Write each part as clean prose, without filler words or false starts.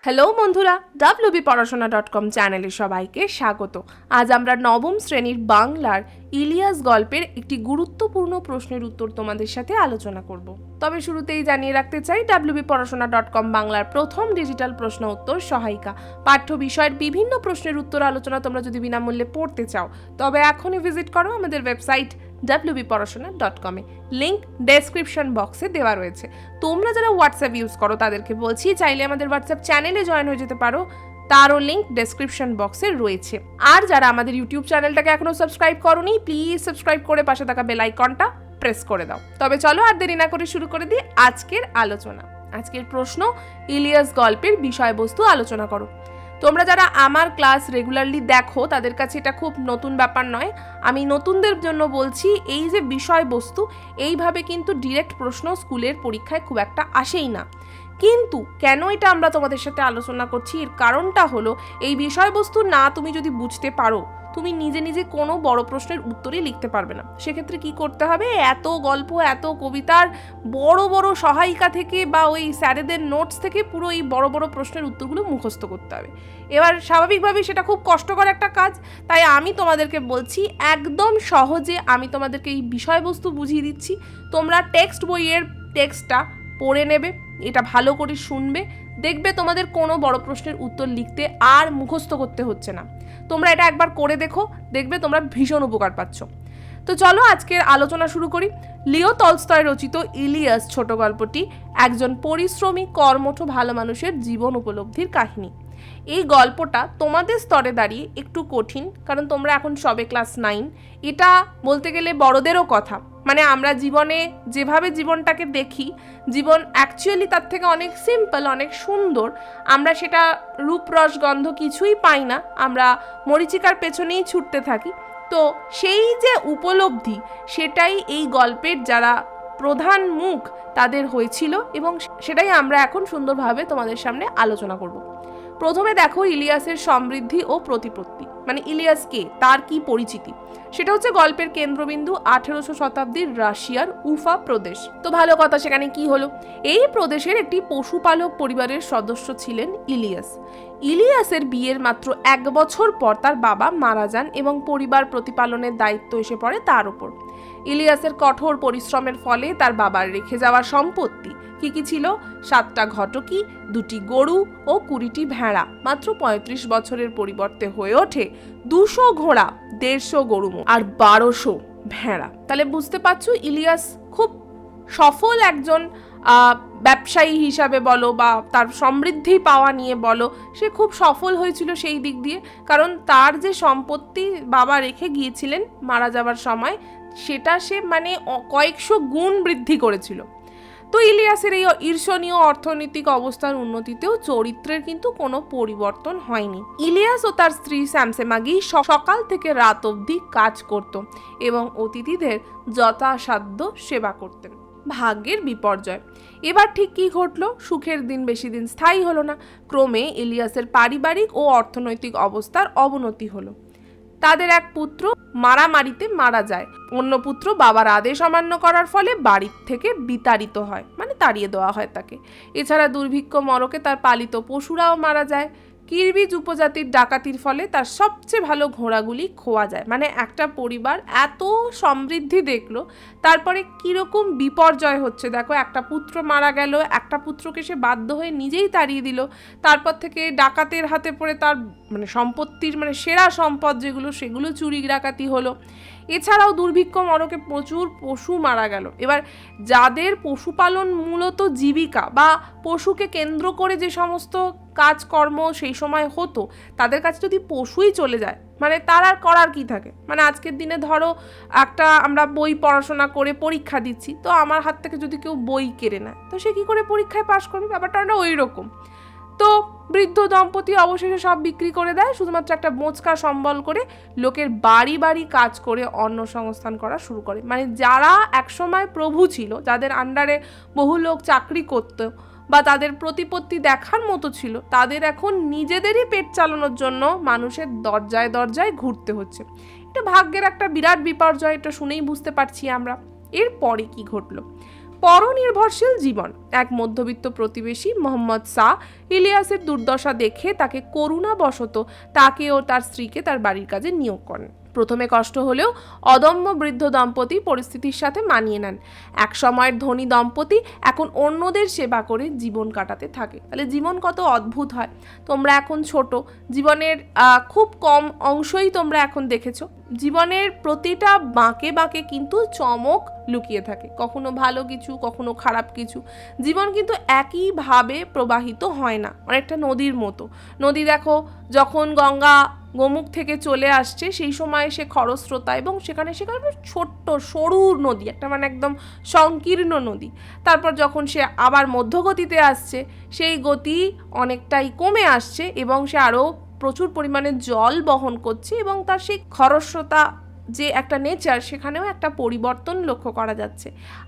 Hello বন্ধুরা, wbporashona.com চ্যানেলে সবাইকে স্বাগত। আজ আমরা নবম শ্রেণীর বাংলার ইলিয়াস গল্পের একটি গুরুত্বপূর্ণ প্রশ্নের উত্তর তোমাদের সাথে আলোচনা করব। তবে শুরুতেই জানিয়ে রাখতে চাই, wbporashona.com বাংলার প্রথম ডিজিটাল প্রশ্ন উত্তর সহায়িকা। পাঠ্য বিষয়ের বিভিন্ন প্রশ্নের উত্তর আলোচনা তোমরা যদি বিনামূল্যে পড়তে চাও তবে এখনই ভিজিট করো আমাদের ওয়েবসাইট wbporashona.com এ। লিংক ডেসক্রিপশন বক্সে দেওয়া রয়েছে। তোমরা যারা হোয়াটসঅ্যাপ ইউজ করো তাদেরকে বলছি, চাইলে আমাদের হোয়াটসঅ্যাপ চ্যানেলে জয়েন হয়ে যেতে পারো, তারও লিংক ডেসক্রিপশন বক্সে রয়েছে। আর যারা আমাদের ইউটিউব চ্যানেলটাকে এখনো সাবস্ক্রাইব করোনি, প্লিজ সাবস্ক্রাইব করে পাশে থাকা বেল আইকনটা প্রেস করে দাও। তবে চলো আর দেরি না করে শুরু করে দিই আজকের আলোচনা। আজকের প্রশ্ন, ইলিয়াস গল্পের বিষয়বস্তু আলোচনা করো। তোমরা যারা আমার ক্লাস রেগুলারলি দেখো তাদের কাছে এটা খুব নতুন ব্যাপার নয়। আমি নতুনদের জন্য বলছি, এই যে বিষয়বস্তু, এইভাবে কিন্তু ডিরেক্ট প্রশ্ন স্কুলের পরীক্ষায় খুব একটা আসেই না। কিন্তু কেন এটা আমরা তোমাদের সাথে আলোচনা করছি, এর কারণটা হলো, এই বিষয়বস্তু না তুমি যদি বুঝতে পারো, তুমি নিজে নিজে কোনো বড় প্রশ্নের উত্তরই লিখতে পারবে না। সেক্ষেত্রে কি করতে হবে, এত গল্প, এত কবিতার বড় বড় সহায়িকা থেকে বা ওই স্যারেদের নোটস থেকে পুরো এই বড় বড় প্রশ্নের উত্তরগুলো মুখস্থ করতে হবে। এবার স্বাভাবিকভাবেই সেটা খুব কষ্টকর একটা কাজ। তাই আমি তোমাদেরকে বলছি, একদম সহজে আমি তোমাদেরকে এই বিষয়বস্তু বুঝিয়ে দিচ্ছি। তোমরা টেক্সট বইয়ের টেক্সটটা পড়ে নেবে, এটা ভালো করে শুনবে, দেখবে তোমাদের কোনো বড় প্রশ্নের উত্তর লিখতে আর মুখস্থ করতে হচ্ছে না। তোমরা এটা একবার করে দেখো, দেখবে তোমরা ভীষণ উপকার পাচ্ছ। তো চলো আজকের আলোচনা শুরু করি। লিও টলস্টয় রচিত ইলিয়াস ছোট গল্পটি একজন পরিশ্রমী কর্মঠ ভালো মানুষের জীবন উপলব্ধির কাহিনী। এই গল্পটা তোমাদের স্তরে দাঁড়িয়ে একটু কঠিন, কারণ তোমরা এখন সবে ক্লাস 9। এটা বলতে গেলে বড়দেরও কথা। মানে আমরা জীবনে যেভাবে জীবনটাকে দেখি, জীবন অ্যাকচুয়ালি তার থেকে অনেক সিম্পল, অনেক সুন্দর। আমরা সেটা রূপ রস গন্ধ কিছুই পাই না, আমরা মরীচিকার পেছনেই ছুটতে থাকি। তো সেই যে উপলব্ধি, সেটাই এই গল্পের যারা প্রধান মুখ তাদের হয়েছিল, এবং সেটাই আমরা এখন সুন্দরভাবে তোমাদের সামনে আলোচনা করব। প্রথমে দেখো ইলিয়াসের সমৃদ্ধি ও প্রতিপত্তি, মানে ইলিয়াস কে, তার কি পরিচিতি, সেটা হচ্ছে গল্পের কেন্দ্রবিন্দু 1800 শতাব্দীর রাশিয়ার উফা প্রদেশ। তো ভালো কথা, সেখানে কি হলো? এই প্রদেশের একটি পশুপালক পরিবারের সদস্য ছিলেন ইলিয়াস। ইলিয়াসের বিয়ের মাত্র 1 বছর পর তার বাবা মারা যান এবং পরিবার প্রতিপালনের দায়িত্ব এসে পড়ে তার উপর। ইলিয়াসের কঠোর পরিশ্রমের ফলে তার বাবার রেখে যাওয়া সম্পত্তি কি কি ছিল? 7টা ঘটকি, 2টি গরু ও 20টি ভেড়া, মাত্র 35 বছরের পরিবর্তে হয়ে ওঠে 200 ঘোড়া, 150 গরু আর 1200 ভেড়া। তাহলে বুঝতে পারছো, ইলিয়াস খুব সফল একজন ব্যবসায়ী হিসাবে বলো বা তার সমৃদ্ধি পাওয়া নিয়ে বলো, সে খুব সফল হয়েছিল সেই দিক দিয়ে। কারণ তার যে সম্পত্তি বাবা রেখে গিয়েছিলেন মারা যাবার সময়, সেটা সে মানে কয়েকশো গুণ বৃদ্ধি করেছিল। তো ইলিয়াসের এই ঈর্ষণীয় অর্থনৈতিক অবস্থার উন্নতিতেও চরিত্রের কিন্তু কোনো পরিবর্তন হয়নি। ইলিয়াস ও তার স্ত্রী স্যামসেমাগি সকাল থেকে রাত অবধি কাজ করত এবং অতিথিদের যথাসাধ্য সেবা করতেন। ভাগ্যের বিপর্যয়। এবার ঠিক কী ঘটল? সুখের দিন বেশি দিন স্থায়ী হলো না। ক্রমে ইলিয়াসের পারিবারিক ও অর্থনৈতিক অবস্থার অবনতি হলো। তাদের এক পুত্র মারামারিতে মারা যায়। অন্য পুত্র বাবার আদেশ অমান্য করার ফলে বাড়ির থেকে বিতাড়িত হয়, মানে তাড়িয়ে দেওয়া হয় তাকে। এছাড়া দুর্ভিক্ষ মরকে তার পালিত পশুরাও মারা যায়। কিরবিজ উপজাতির ডাকাতির ফলে তার সবচেয়ে ভালো ঘোড়াগুলি খোয়া যায়। মানে একটা পরিবার এত সমৃদ্ধি দেখলো, তারপরে কিরকম বিপর্যয় হচ্ছে দেখো। একটা পুত্র মারা গেল, একটা পুত্রকে সে বাধ্য হয়ে নিজেই তাড়িয়ে দিল। তারপর থেকে ডাকাতের হাতে পড়ে তার মানে সম্পত্তির মানে সেরা সম্পদ যেগুলো, সেগুলো চুরি ডাকাতি হলো। এছাড়াও দুর্ভিক্ষ মরকে প্রচুর পশু মারা গেল। এবার যাদের পশুপালন মূলত জীবিকা বা পশুকে কেন্দ্র করে যে সমস্ত কাজকর্ম সেই সময় হতো, তাদের কাছে যদি পশুই চলে যায়, মানে তার আর করার কি থাকে? মানে আজকের দিনে ধরো একটা আমরা বই পড়াশোনা করে পরীক্ষা দিচ্ছি, তো আমার হাত থেকে যদি কেউ বই কেড়ে নেয়, তো সে কি করে পরীক্ষায় পাশ করবে? ব্যাপারটা না ওই রকম। তো বৃদ্ধ দম্পতি অবশেষে সব বিক্রি করে দেয়, শুধুমাত্র একটা বোঁচকা সম্বল করে লোকের বাড়ি বাড়ি কাজ করে অন্ন সংস্থান করা শুরু করে। মানে যারা একসময় প্রভু ছিল, যাদের আন্ডারে বহু লোক চাকরি করত বা তাদের প্রতিপত্তি দেখার মতো ছিল, তাদের এখন নিজেদেরই পেট চালানোর জন্য মানুষের দরজায় দরজায় ঘুরতে হচ্ছে। এটা ভাগ্যের একটা বিরাট বিপর্যয়, এটা শুনেই বুঝতে পারছি আমরা। এরপরে কি ঘটলো? পরনির্ভরশীল জীবন। এক মধ্যবিত্ত প্রতিবেশী মোহাম্মদ শাহ ইলিয়াসের দুর্দশা দেখে তাকে করুণাবশত তাকে ও তার স্ত্রীকে তার বাড়ির কাজে নিয়োগ করেন। প্রথমে কষ্ট হলেও অদম্য বৃদ্ধ দম্পতি পরিস্থিতির সাথে মানিয়ে নেন। এক সময়ের ধনী দম্পতি এখন অন্যদের সেবা করে জীবন কাটাতে থাকে। তাহলে জীবন কত অদ্ভুত হয়। তোমরা এখন ছোট, জীবনের খুব কম অংশই তোমরা এখন দেখেছো। জীবনের প্রতিটা বাঁকে বাঁকে কিন্তু চমক লুকিয়ে থাকে, কখনো ভালো কিছু, কখনো খারাপ কিছু। জীবন কিন্তু একইভাবে প্রবাহিত হয় না, অনেকটা নদীর মতো। নদী দেখো, যখন গঙ্গা গোমুখ থেকে চলে আসছে সেই সময় সে খরস্রোতা, এবং সেখানে ছোট্ট সরু নদী, একটা মানে একদম সংকীর্ণ নদী। তারপর যখন সে আবার মধ্যগতিতে আসছে, সেই গতি অনেকটাই কমে আসছে এবং সে আরও প্রচুর পরিমাণে জল বহন করছে, এবং তার সেই খরস্রোতা যে একটা নেচার, সেখানেও একটা পরিবর্তন লক্ষ্য করা যাচ্ছে।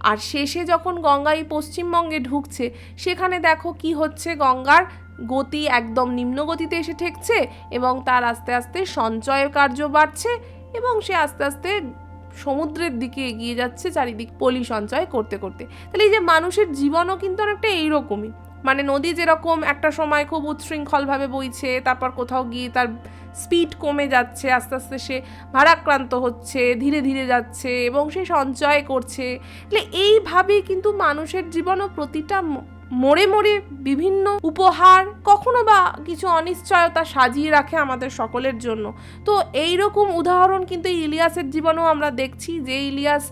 আর শেষে যখন গঙ্গা এই পশ্চিমবঙ্গে ঢুকছে, সেখানে দেখো কি হচ্ছে, গঙ্গার গতি একদম নিম্ন গতিতে এসে ঠেকছে এবং তার আস্তে আস্তে সঞ্চয় কার্য বাড়ছে এবং সে আস্তে আস্তে সমুদ্রের দিকে এগিয়ে যাচ্ছে, চারিদিক পলি সঞ্চয় করতে করতে। তাহলে এই যে মানুষের জীবনও কিন্তু অনেকটা এইরকমই, মানে নদী যেরকম একটা সময় খুব উচ্ছৃঙ্খলভাবে বইছে, তারপর কোথাও গিয়ে তার স্পিড কমে যাচ্ছে, আস্তে আস্তে সে ভারাক্রান্ত হচ্ছে, ধীরে ধীরে যাচ্ছে এবং সে সঞ্চয় করছে। তাহলে এইভাবেই কিন্তু মানুষের জীবনও প্রতিটা মোড়ে মোড়ে বিভিন্ন উপহার, কখনো বা কিছু অনিশ্চয়তা সাজিয়ে রাখে আমাদের সকলের জন্য। তো এইরকম উদাহরণ কিন্তু ইলিয়াসের জীবনেও আমরা দেখছি, যে ইলিয়াস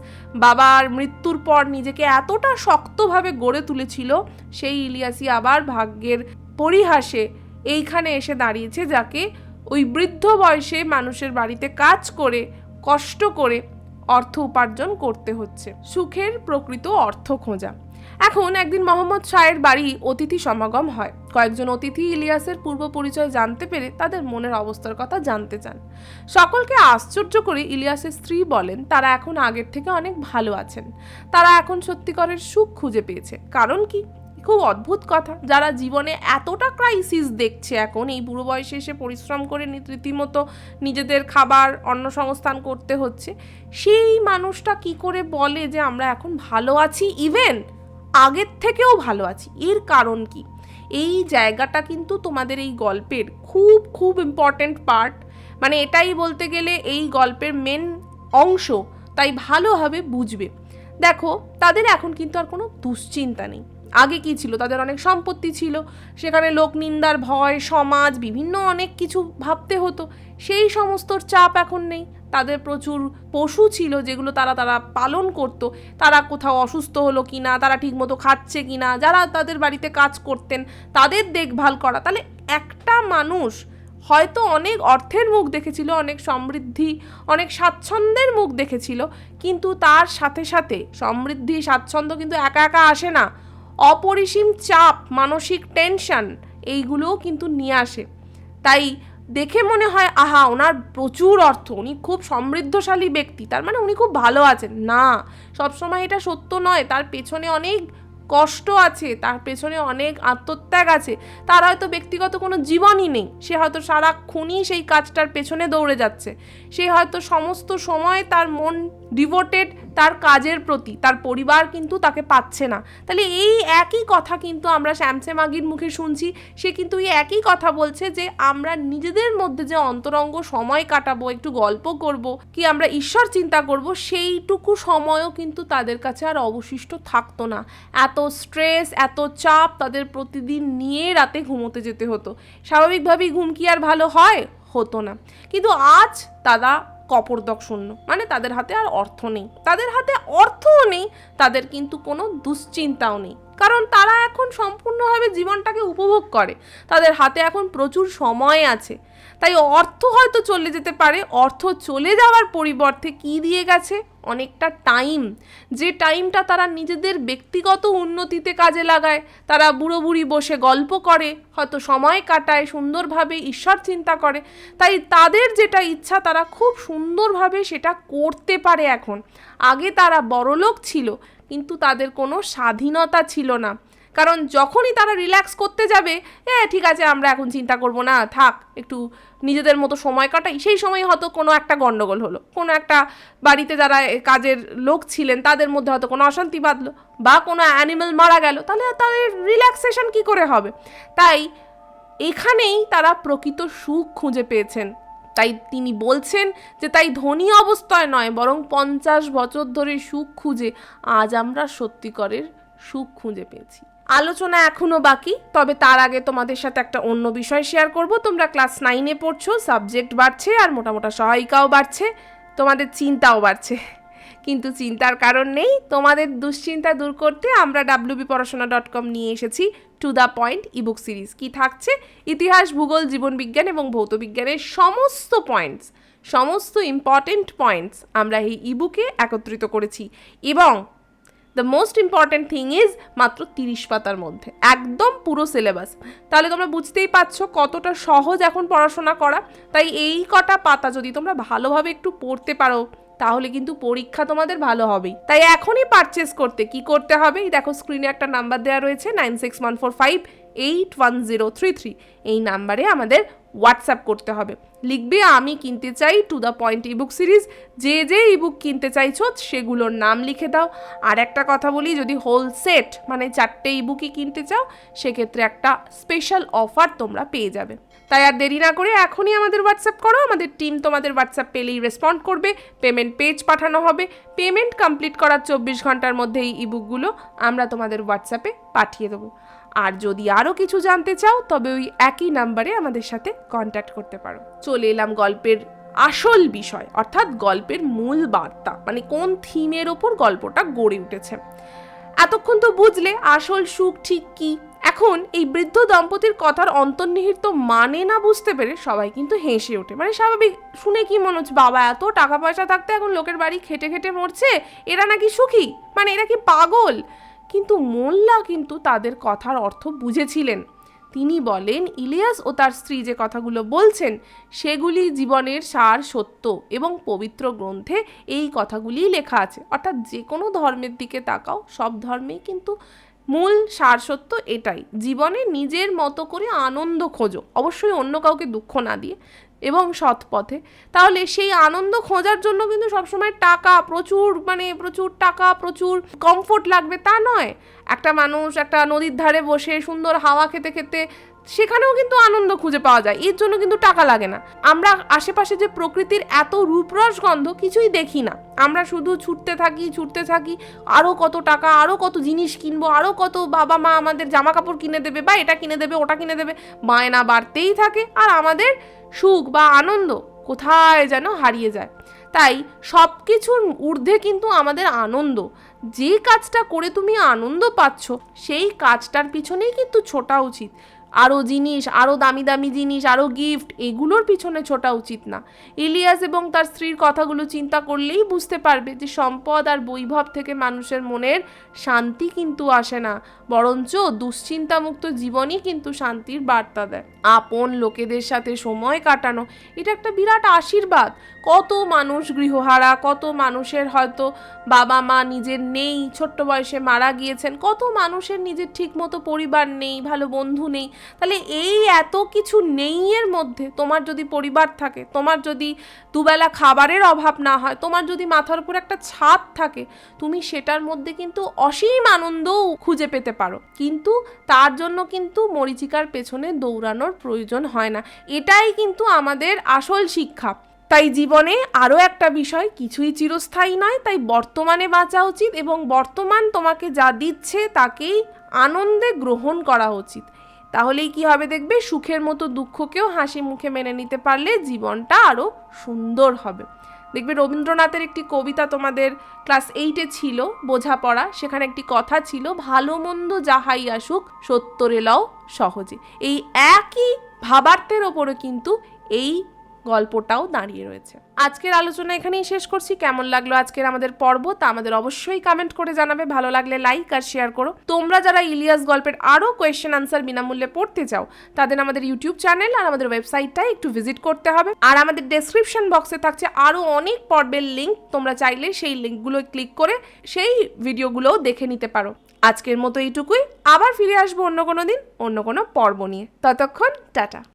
বাবার মৃত্যুর পর নিজেকে এতটা শক্তভাবে গড়ে তুলেছিল, সেই ইলিয়াসই আবার ভাগ্যের পরিহাসে এইখানে এসে দাঁড়িয়েছে, যাকে ওই বৃদ্ধ বয়সে মানুষের বাড়িতে কাজ করে, কষ্ট করে অর্থ উপার্জন করতে হচ্ছে। সুখের প্রকৃত অর্থ খোঁজা। এখন একদিন মোহাম্মদ শাহের বাড়ি অতিথি সমাগম হয়। কয়েকজন অতিথি ইলিয়াসের পূর্ব পরিচয় জানতে পেরে তাদের মনের অবস্থার কথা জানতে চান। সকলকে আশ্চর্য করে ইলিয়াসের স্ত্রী বলেন তারা এখন আগের থেকে অনেক ভালো আছেন, তারা এখন সত্যিকারের সুখ খুঁজে পেয়েছে। কারণ কি? খুব অদ্ভুত কথা, যারা জীবনে এতটা ক্রাইসিস দেখছে, এখন এই বুড়ো বয়সে এসে পরিশ্রম করে রীতিমতো নিজেদের খাবার অন্ন সংস্থান করতে হচ্ছে, সেই মানুষটা কি করে বলে যে আমরা এখন ভালো আছি, ইভেন আগের থেকেও ভালো আছি? এর কারণ কি? এই জায়গাটা কিন্তু তোমাদের এই গল্পের খুব খুব ইম্পর্টেন্ট পার্ট, মানে এটাই বলতে গেলে এই গল্পের মেন অংশ, তাই ভালোভাবে বুঝবে। দেখো, তাদের এখন কিন্তু আর কোনো দুশ্চিন্তা নেই। আগে কি ছিল? তাদের অনেক সম্পত্তি ছিল, সেখানে লোক নিন্দার ভয়, সমাজ, বিভিন্ন অনেক কিছু ভাবতে হতো। সেই সমস্ত চাপ এখন নেই। তাদের প্রচুর পশু ছিল যেগুলো তারা পালন করত, তারা কোথাও অসুস্থ হলো কিনা, তারা ঠিকমতো খাচ্ছে কিনা, যারা তাদের বাড়িতে কাজ করতেন তাদের দেখভাল করা। তাহলে একটা মানুষ হয়তো অনেক অর্থের মুখ দেখেছিল, অনেক সমৃদ্ধি, অনেক স্বাচ্ছন্দ্যের মুখ দেখেছিল, কিন্তু তার সাথে সাথে সমৃদ্ধি, স্বাচ্ছন্দ্য কিন্তু একা একা আসে না। অপরিসীম চাপ, মানসিক টেনশন, এইগুলোও কিন্তু নিয়ে আসে। তাই দেখে মনে হয় আহা, ওনার প্রচুর অর্থ, উনি খুব সমৃদ্ধশালী ব্যক্তি, তার মানে উনি খুব ভালো আছেন। না, সবসময় এটা সত্য নয়। তার পেছনে অনেক কষ্ট আছে, তার পেছনে অনেক আত্মত্যাগ আছে। তার হয়তো ব্যক্তিগত কোনো জীবনই নেই, সে হয়তো সারাক্ষণই সেই কাজটার পেছনে দৌড়ে যাচ্ছে, সে হয়তো সমস্ত সময় তার মন ডিভোটেড তার কাজের প্রতি, তার পরিবার কিন্তু তাকে পাচ্ছে না। তাহলে এই একই কথা কিন্তু আমরা শ্যামসে মাগির মুখে শুনছি। সে কিন্তু এই একই কথা বলছে যে আমরা নিজেদের মধ্যে যে অন্তরঙ্গ সময় কাটাবো, একটু গল্প করব, কি আমরা ঈশ্বর চিন্তা করব, সেইটুকু সময়ও কিন্তু তাদের কাছে আর অবশিষ্ট থাকতো না। এত স্ট্রেস, এত চাপ তাদের প্রতিদিন নিয়ে রাতে ঘুমোতে যেতে হতো। স্বাভাবিকভাবেই ঘুম কি আর ভালো হয়? হতো না। কিন্তু আজ তারা কপর্দক শূন্য, মানে তাদের হাতে আর অর্থ নেই, তাদের হাতে অর্থও নেই, তাদের কিন্তু কোনো দুশ্চিন্তাও নেই, কারণ তারা এখন সম্পূর্ণভাবে জীবনটাকে উপভোগ করে। তাদের হাতে এখন প্রচুর সময় আছে। তাই অর্থ হয়তো চলে যেতে পারে, অর্থ চলে যাওয়ার পরিবর্তে কি দিয়ে গেছে? অনেকটা টাইম, যে টাইমটা তারা নিজেদের ব্যক্তিগত উন্নতিতে কাজে লাগায়। তারা বুড়ো বুড়ি বসে গল্প করে, হয়তো সময় কাটায়, সুন্দরভাবে ঈশ্বর চিন্তা করে। তাই তাদের যেটা ইচ্ছা তারা খুব সুন্দরভাবে সেটা করতে পারে এখন। আগে তারা বড়লোক ছিল, কিন্তু তাদের কোনো স্বাধীনতা ছিল না। কারণ যখনই তারা রিল্যাক্স করতে যাবে, ঠিক আছে আমরা এখন চিন্তা করব না, থাক একটু নিজেদের মতো সময় কাটাই, সেই সময় হয়তো কোনো একটা গন্ডগোল হলো, কোনো একটা বাড়িতে যারা কাজের লোক ছিলেন তাদের মধ্যে হয়তো কোনো অশান্তি বাঁধলো, বা কোনো অ্যানিমেল মারা গেল, তাহলে তাদের রিল্যাক্সেশন কি করে হবে? তাই এখানেই তারা প্রকৃত সুখ খুঁজে পেয়েছেন। তাই তিনি বলছেন যে তাই ধনী অবস্থায় নয়, বরং 50 বছর ধরে সুখ খুঁজে আজ আমরা সত্যিকারের সুখ খুঁজে পেয়েছি। আলোচনা এখনো বাকি, তবে তার আগে তোমাদের সাথে একটা অন্য বিষয় শেয়ার করব। তোমরা ক্লাস 9-এ পড়ছো, সাবজেক্ট বাড়ছে আর মোটামোটা সহায়িকাও বাড়ছে, তোমাদের চিন্তাও বাড়ছে, কিন্তু চিন্তার কারণ নেই। তোমাদের দুশ্চিন্তা দূর করতে আমরা wbporashona.com নিয়ে এসেছি to the point ebook series. কি থাকছে? ইতিহাস, ভূগোল, জীবনবিজ্ঞান এবং ভৌতবিজ্ঞানের সমস্ত পয়েন্টস, সমস্ত ইম্পর্টেন্ট পয়েন্টস আমরা এই ইবুকে একত্রিত করেছি, এবং the most important thing is মাত্র 30 পাতার মধ্যে একদম পুরো সিলেবাস। তাহলে তোমরা বুঝতেই পারছো কতটা সহজ এখন পড়াশোনা করা। তাই এই কটা পাতা যদি তোমরা ভালোভাবে একটু পড়তে পারো তাহলে কিন্তু পরীক্ষা তোমাদের ভালো হবেই। তাই এখনই পারচেস করতে কি করতে হবে? দেখো স্ক্রিনে একটা নাম্বার দেওয়া রয়েছে 9614581033। এই নাম্বারে আমাদের হোয়াটসঅ্যাপ করতে হবে, লিখবে আমি কিনতে চাই to the point ebook series. যে যে ইবুক কিনতে চাইছো সেগুলোর নাম লিখে দাও। আর একটা কথা বলি, যদি হোল সেট মানে 4টে ইবুকই কিনতে চাও সেক্ষেত্রে একটা স্পেশাল অফার তোমরা পেয়ে যাবে। তাই আর দেরি না করে এখনই আমাদের হোয়াটসঅ্যাপ করো। আমাদের টিম তোমাদের হোয়াটসঅ্যাপ পেলেই রেসপন্ড করবে, পেমেন্ট পেজ পাঠানো হবে। পেমেন্ট কমপ্লিট করার 24 ঘন্টার মধ্যে এই ইবুকগুলো আমরা তোমাদের হোয়াটসঅ্যাপে পাঠিয়ে দেবো। আর যদি আরও কিছু জানতে চাও তবে ওই একই নাম্বারে আমাদের সাথে কন্ট্যাক্ট করতে পারো। চলে এলাম গল্পের আসল বিষয়, অর্থাৎ গল্পের মূল বার্তা, মানে কোন থিমের ওপর গল্পটা গড়ে উঠেছে। এতক্ষণ তো বুঝলে আসল সুখ ঠিক কি। এখন এই বৃদ্ধ দম্পতির কথার অন্তর্নিহিত মানে না বুঝতে পেরে সবাই কিন্তু হেসে ওঠে। মানে স্বাভাবিক, শুনে কি মনে হচ্ছে, বাবা এত টাকা পয়সা থাকতে এখন লোকের বাড়ি খেটে খেটে মরছে, এরা নাকি সুখী, মানে এরা কি পাগল? কিন্তু মোল্লা কিন্তু তাদের কথার অর্থ বুঝেছিলেন। তিনি বলেন ইলিয়াস ও তার স্ত্রী যে কথাগুলো বলছেন সেগুলি জীবনের সার সত্য, এবং পবিত্র গ্রন্থে এই কথাগুলিই লেখা আছে। অর্থাৎ যে কোনো ধর্মের দিকে তাকাও, সব ধর্মেই কিন্তু মূল সার সত্য এটাই, জীবনে নিজের মতো করে আনন্দ খোঁজো, অবশ্যই অন্য কাউকে দুঃখ না দিয়ে এবং সৎ পথে। তাহলে সেই আনন্দ খোঁজার জন্য কিন্তু সবসময় টাকা, প্রচুর টাকা, প্রচুর কমফোর্ট লাগবে তা নয়। একটা মানুষ একটা নদীর ধারে বসে সুন্দর হাওয়া খেতে খেতে সেখানেও কিন্তু আনন্দ খুঁজে পাওয়া যায়, এর জন্য কিন্তু টাকা লাগে না। আমরা আশেপাশে যে প্রকৃতির এত রূপরস গন্ধ কিছুই দেখি না, আমরা শুধু ছুটতে থাকি, আরও কত টাকা, আরও কত জিনিস কিনবো, আরও কত বাবা মা আমাদের জামা কাপড় কিনে দেবে, বা এটা কিনে দেবে, ওটা কিনে দেবে, বায়না বাড়তেই থাকে, আর আমাদের সুখ বা আনন্দ কোথায় যেন হারিয়ে যায়। তাই সব কিছুর ঊর্ধ্বে কিন্তু আমাদের আনন্দ। যে কাজটা করে তুমি আনন্দ পাচ্ছ সেই কাজটার পিছনেই কিন্তু ছোটা উচিত। আরও জিনিস, আরও দামি দামি জিনিস, আরও গিফট, এগুলোর পিছনে ছোটা উচিত না। ইলিয়াস এবং তার স্ত্রীর কথাগুলো চিন্তা করলেই বুঝতে পারবে যে সম্পদ আর বৈভব থেকে মানুষের মনের শান্তি কিন্তু আসে না, বরঞ্চ দুশ্চিন্তামুক্ত জীবনই কিন্তু শান্তির বার্তা দেয়। আপন লোকেদের সাথে সময় কাটানো এটা একটা বিরাট আশীর্বাদ। কত মানুষ গৃহহারা, কত মানুষের হয়তো বাবা মা নিজের নেই, ছোট্ট বয়সে মারা গিয়েছেন, কত মানুষের নিজের ঠিক মতো পরিবার নেই, ভালো বন্ধু নেই। তাহলে এই এত কিছু নেই এর মধ্যে তোমার যদি পরিবার থাকে, তোমার যদি দুবেলা খাবারের অভাব না হয়, তোমার যদি মাথার উপর একটা ছাদ থাকে, তুমি সেটার মধ্যে কিন্তু অসীম আনন্দও খুঁজে পেতে পারো। কিন্তু তার জন্য কিন্তু মরীচিকার পেছনে দৌড়ানোর প্রয়োজন হয় না। এটাই কিন্তু আমাদের আসল শিক্ষা। তাই জীবনে আরও একটা বিষয়, কিছুই চিরস্থায়ী নয়, তাই বর্তমানে বাঁচা উচিত, এবং বর্তমান তোমাকে যা দিচ্ছে তাকেই আনন্দে গ্রহণ করা উচিত। তাহলেই কি হবে দেখবে, সুখের মতো দুঃখকেও হাসি মুখে মেনে নিতে পারলে জীবনটা আরও সুন্দর হবে। দেখবে রবীন্দ্রনাথের একটি কবিতা তোমাদের ক্লাস 8-এ ছিল, বোঝাপড়া, সেখানে একটি কথা ছিল, ভালো মন্দ যাহাই আসুক সত্যরে লও সহজে। এই একই ভাবার্থের ওপরে কিন্তু এই গল্পটাও দাঁড়িয়ে রয়েছে। আজকের আলোচনা এখানেই শেষ করছি। কেমন লাগলো আজকের আমাদের পর্ব তা আমাদের অবশ্যই কমেন্ট করে জানাবে। ভালো লাগলে লাইক আর শেয়ার করো। তোমরা যারা ইলিয়াস গল্পের আরও কোয়েশ্চেন আনসার বিনামূল্যে পড়তে চাও তাদের আমাদের ইউটিউব চ্যানেল আর আমাদের ওয়েবসাইটটাই একটু ভিজিট করতে হবে। আর আমাদের ডেসক্রিপশন বক্সে থাকছে আরও অনেক পর্বের লিঙ্ক, তোমরা চাইলে সেই লিঙ্কগুলো ক্লিক করে সেই ভিডিওগুলোও দেখে নিতে পারো। আজকের মতো এইটুকুই, আবার ফিরে আসবো অন্য কোনো দিন অন্য কোনো পর্ব নিয়ে। ততক্ষণ টাটা।